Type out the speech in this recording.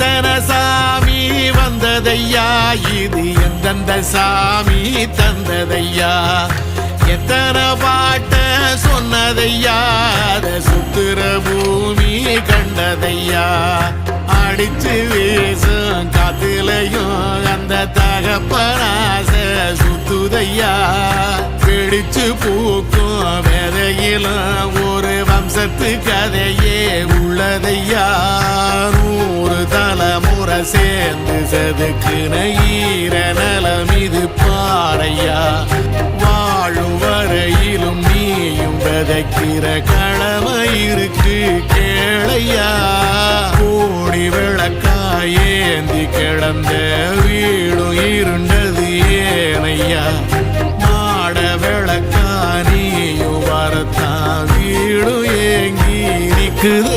எத்தனை சாமி வந்ததையா, இது எந்தெந்த சாமி தந்ததையா, எத்தனை பாட்ட சொன்னதையா, அத சுத்துற பூமி கண்டதையா, அடிச்சு வீசும் காத்துலையும் அந்த தகப்பனாச சுத்துதையா, பிடிச்சு பூக்கும் வேதையிலும் ஒரு வம்சத்து கதையே உள்ளதையா, 100 தலைமுறை சேர்ந்து செதுக்குன ஈர நலம் இது பாறையா, வாழும் வரையிலும் நீயும் விதைக்கிற கடமை இருக்கு கேளையா, கோடி விளக்காயேந்தி கிடந்த வீடும் இருண்டது ஏனையா, மாட விளக்கா நீயும் வரத்தான் வீடும் ஏங்கி நிற்குது